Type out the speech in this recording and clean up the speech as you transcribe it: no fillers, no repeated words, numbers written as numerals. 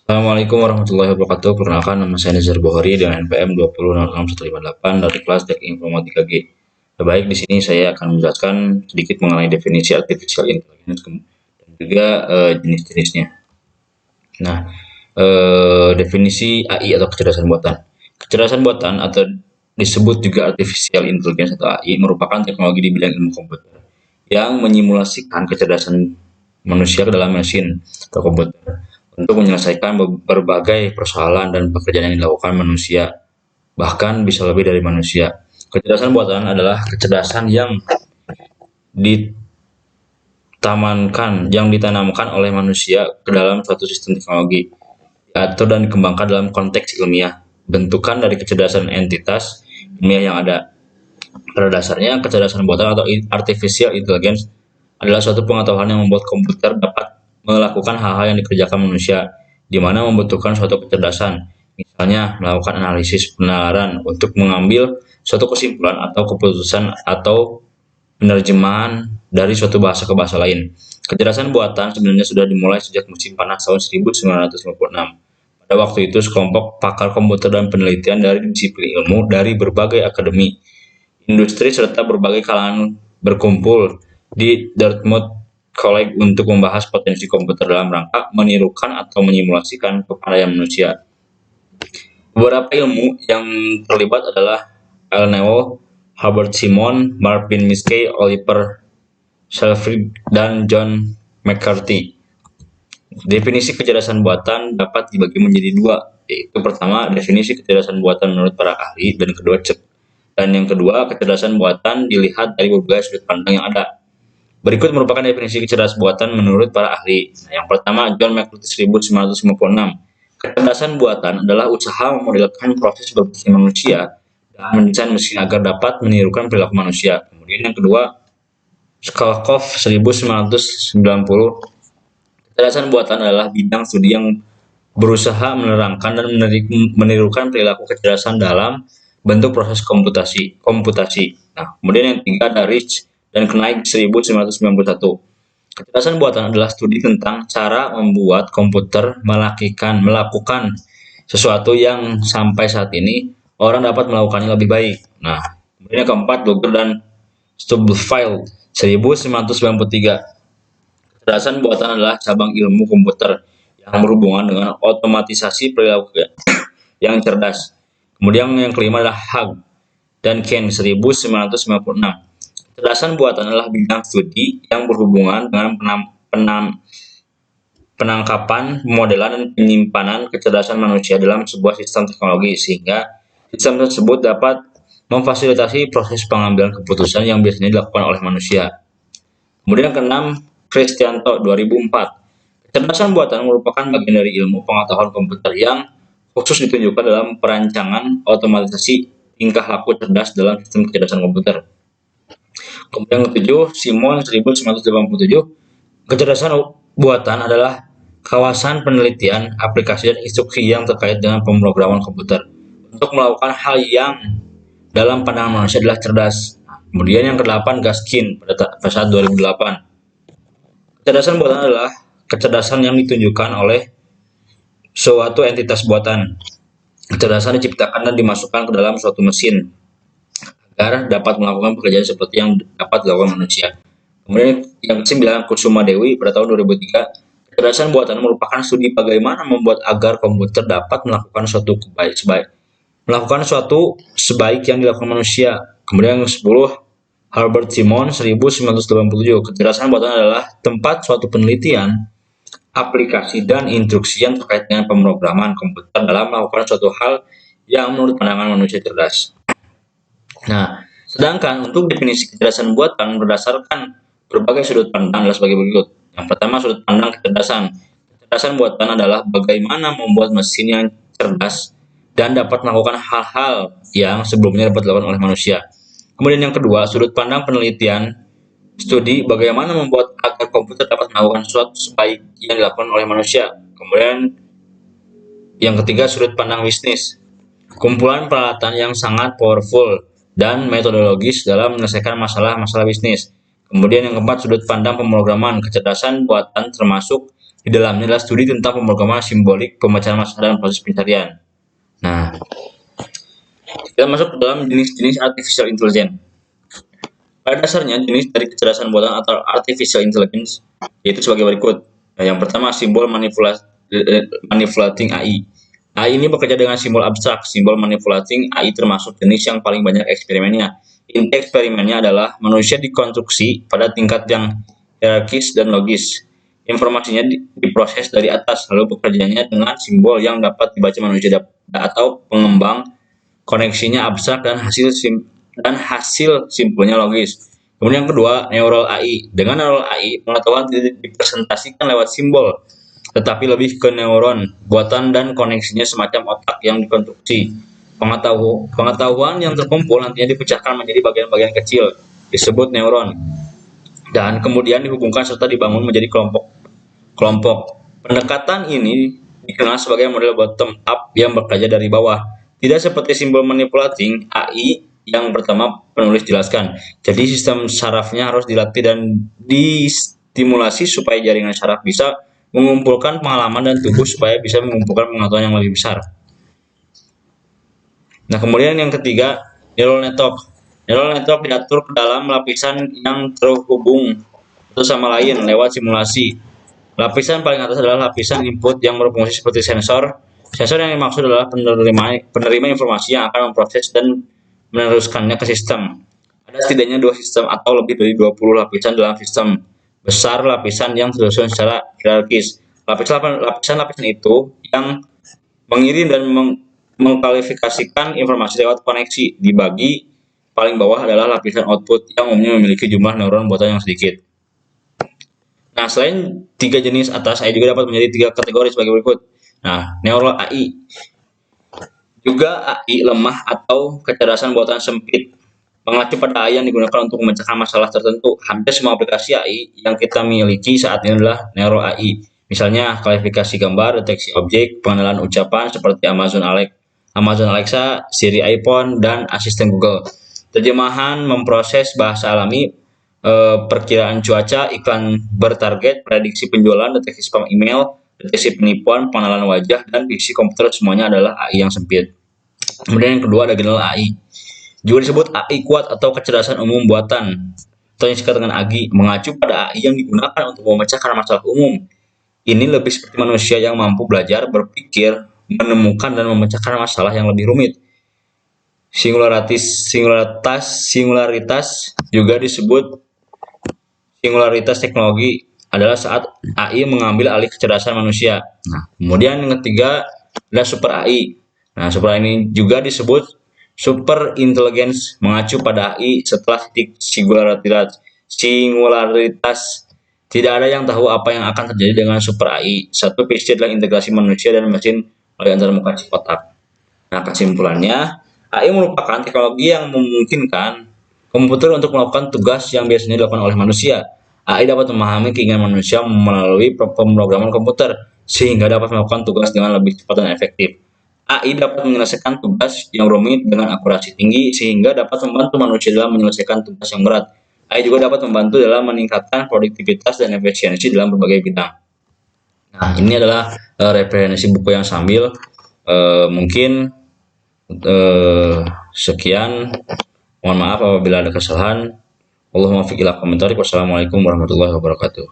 Assalamualaikum warahmatullahi wabarakatuh. Perkenalkan, nama saya Nizar Bohori dengan NPM 2006158 dari kelas Teknik Informatika G. Baik, di sini saya akan menjelaskan sedikit mengenai definisi artificial intelligence dan juga jenis-jenisnya. Nah, definisi AI atau kecerdasan buatan. Kecerdasan buatan atau disebut juga artificial intelligence atau AI merupakan teknologi di bidang ilmu komputer yang menyimulasikan kecerdasan manusia ke dalam mesin atau komputer untuk menyelesaikan berbagai persoalan dan pekerjaan yang dilakukan manusia, bahkan bisa lebih dari manusia. Kecerdasan buatan adalah kecerdasan yang ditanamkan oleh manusia ke dalam suatu sistem teknologi, diatur dan dikembangkan dalam konteks ilmiah. Bentukan dari kecerdasan entitas ilmiah yang ada. Pada dasarnya, kecerdasan buatan atau artificial intelligence adalah suatu pengetahuan yang membuat komputer dapat melakukan hal-hal yang dikerjakan manusia, di mana membutuhkan suatu kecerdasan, misalnya melakukan analisis penalaran untuk mengambil suatu kesimpulan atau keputusan atau penerjemahan dari suatu bahasa ke bahasa lain. Kecerdasan buatan sebenarnya sudah dimulai sejak musim panas tahun 1956. Pada waktu itu, sekelompok pakar komputer dan penelitian dari disiplin ilmu dari berbagai akademi, industri serta berbagai kalangan berkumpul di Dartmouth College untuk membahas potensi komputer dalam rangka menirukan atau menyimulasikan kepandaian manusia. Beberapa ilmu yang terlibat adalah Al Newell, Herbert Simon, Marvin Minsky, Oliver Shafrid, dan John McCarthy. Definisi kecerdasan buatan dapat dibagi menjadi dua, yaitu pertama definisi kecerdasan buatan menurut para ahli dan yang kedua kecerdasan buatan dilihat dari berbagai sudut pandang yang ada. Berikut merupakan definisi kecerdasan buatan menurut para ahli. Nah, yang pertama, John McCarthy 1956. Kecerdasan buatan adalah usaha memodelkan proses berpikir manusia dan mendesain mesin agar dapat menirukan perilaku manusia. Kemudian yang kedua, Skolkoff 1990. Kecerdasan buatan adalah bidang studi yang berusaha menerangkan dan menirukan perilaku kecerdasan dalam bentuk proses komputasi. Nah, kemudian yang ketiga ada Rich dan Knight 1991. Kecerdasan buatan adalah studi tentang cara membuat komputer melakukan sesuatu yang sampai saat ini orang dapat melakukannya lebih baik. Nah, kemudian yang keempat, Dr. dan Stubblefield 1993. Kecerdasan buatan adalah cabang ilmu komputer yang berhubungan dengan otomatisasi perilaku yang cerdas. Kemudian yang kelima adalah Hug dan Ken 1996. Kecerdasan buatan adalah bidang studi yang berhubungan dengan penangkapan, pemodelan, dan penyimpanan kecerdasan manusia dalam sebuah sistem teknologi sehingga sistem tersebut dapat memfasilitasi proses pengambilan keputusan yang biasanya dilakukan oleh manusia. Kemudian yang keenam, Kristianto 2004. Kecerdasan buatan merupakan bagian dari ilmu pengetahuan komputer yang khusus ditunjukkan dalam perancangan otomatisasi tingkah laku cerdas dalam sistem kecerdasan komputer. Kemudian yang ketujuh, Simon 1987. Kecerdasan buatan adalah kawasan penelitian, aplikasi, dan instruksi yang terkait dengan pemrograman komputer untuk melakukan hal yang dalam pandangan manusia adalah cerdas. Kemudian yang kedelapan, Gaskin pada saat 2008. Kecerdasan buatan adalah kecerdasan yang ditunjukkan oleh suatu entitas buatan. Kecerdasan diciptakan dan dimasukkan ke dalam suatu mesin agar dapat melakukan pekerjaan seperti yang dapat dilakukan manusia. Kemudian yang ke-9, Kusuma Dewi pada tahun 2003. Kecerdasan buatan merupakan studi bagaimana membuat agar komputer dapat melakukan suatu sebaik yang dilakukan manusia. Kemudian yang ke-10, Herbert Simon 1987. Kecerdasan buatan adalah tempat suatu penelitian, aplikasi, dan instruksi yang terkait dengan pemrograman komputer dalam melakukan suatu hal yang menurut pandangan manusia cerdas. Nah, sedangkan untuk definisi kecerdasan buatan berdasarkan berbagai sudut pandang adalah sebagai berikut. Yang pertama, sudut pandang kecerdasan. Kecerdasan buatan adalah bagaimana membuat mesin yang cerdas dan dapat melakukan hal-hal yang sebelumnya dapat dilakukan oleh manusia. Kemudian yang kedua, sudut pandang penelitian, studi bagaimana membuat agar komputer dapat melakukan sesuatu sebaik yang dilakukan oleh manusia. Kemudian yang ketiga, sudut pandang bisnis, kumpulan peralatan yang sangat powerful dan metodologis dalam menyelesaikan masalah-masalah bisnis. Kemudian yang keempat, sudut pandang pemrograman, kecerdasan buatan termasuk Di dalamnya adalah studi tentang pemrograman simbolik, pemecahan masalah, dan proses pencarian. Nah, kita masuk ke dalam jenis-jenis artificial intelligence. Pada dasarnya, jenis dari kecerdasan buatan atau artificial intelligence yaitu sebagai berikut. Nah, yang pertama, simbol manipulating AI. AI ini bekerja dengan simbol abstrak. Simbol manipulating AI termasuk jenis yang paling banyak eksperimennya. Inti eksperimennya adalah manusia dikonstruksi pada tingkat yang hierarkis dan logis. Informasinya diproses dari atas, lalu bekerjanya dengan simbol yang dapat dibaca manusia atau pengembang. Koneksinya abstrak dan hasil simpelnya logis. Kemudian yang kedua, neural AI. Dengan neural AI, pengetahuan tidak dipresentasikan lewat simbol, tetapi lebih ke neuron, buatan dan koneksinya semacam otak yang dikonstruksi. Pengetahuan yang terkumpul nantinya dipecahkan menjadi bagian-bagian kecil, disebut neuron, dan kemudian dihubungkan serta dibangun menjadi kelompok. Pendekatan ini dikenal sebagai model bottom up yang bekerja dari bawah. Tidak seperti simbol manipulating AI yang pertama penulis jelaskan. Jadi sistem sarafnya harus dilatih dan distimulasi supaya jaringan saraf bisa mengumpulkan pengalaman dan tubuh supaya bisa mengumpulkan pengetahuan yang lebih besar. Nah, kemudian yang ketiga, neural network. Neural network diatur ke dalam lapisan yang terhubung satu sama lain lewat simulasi. Lapisan paling atas adalah lapisan input yang berfungsi seperti sensor. Sensor yang dimaksud adalah penerima informasi yang akan memproses dan meneruskannya ke sistem. Ada setidaknya 2 sistem atau lebih dari 20 lapisan dalam sistem besar lapisan yang tersusun secara hierarkis. Lapisan-lapisan itu yang mengirim dan mengklasifikasikan informasi lewat koneksi. Dibagi paling bawah adalah lapisan output yang umumnya memiliki jumlah neuron buatan yang sedikit. Nah, selain 3 jenis atas, AI juga dapat menjadi 3 kategori sebagai berikut. Nah, neural AI. Juga AI lemah atau kecerdasan buatan sempit. Mengacu pada AI yang digunakan untuk memecahkan masalah tertentu. Hampir semua aplikasi AI yang kita miliki saat ini adalah neural AI. Misalnya, klasifikasi gambar, deteksi objek, pengenalan ucapan seperti Amazon Alexa, Siri iPhone, dan asisten Google. Terjemahan memproses bahasa alami, perkiraan cuaca, iklan bertarget, prediksi penjualan, deteksi spam email, deteksi penipuan, pengenalan wajah, dan visi komputer semuanya adalah AI yang sempit. Kemudian yang kedua ada general AI. Juga disebut AI kuat atau kecerdasan umum buatan atau yang disebut dengan AGI, mengacu pada AI yang digunakan untuk memecahkan masalah umum. Ini lebih seperti manusia yang mampu belajar, berpikir, menemukan dan memecahkan masalah yang lebih rumit. Singularitas juga disebut singularitas teknologi adalah saat AI mengambil alih kecerdasan manusia. Nah, kemudian yang ketiga adalah super AI. Nah, super AI ini juga disebut super intelligence, mengacu pada AI setelah titik singularitas. Tidak ada yang tahu apa yang akan terjadi dengan super AI. Satu visi adalah integrasi manusia dan mesin melalui antarmuka chip otak. Nah, kesimpulannya, AI merupakan teknologi yang memungkinkan komputer untuk melakukan tugas yang biasanya dilakukan oleh manusia. AI dapat memahami keinginan manusia melalui pemrograman komputer, sehingga dapat melakukan tugas dengan lebih cepat dan efektif. AI dapat menyelesaikan tugas yang rumit dengan akurasi tinggi, sehingga dapat membantu manusia dalam menyelesaikan tugas yang berat. AI juga dapat membantu dalam meningkatkan produktivitas dan efisiensi dalam berbagai bidang. Nah, ini adalah referensi buku yang sambil mungkin sekian. Mohon maaf apabila ada kesalahan. Allahumma fiq ila komentar. Wassalamualaikum warahmatullahi wabarakatuh.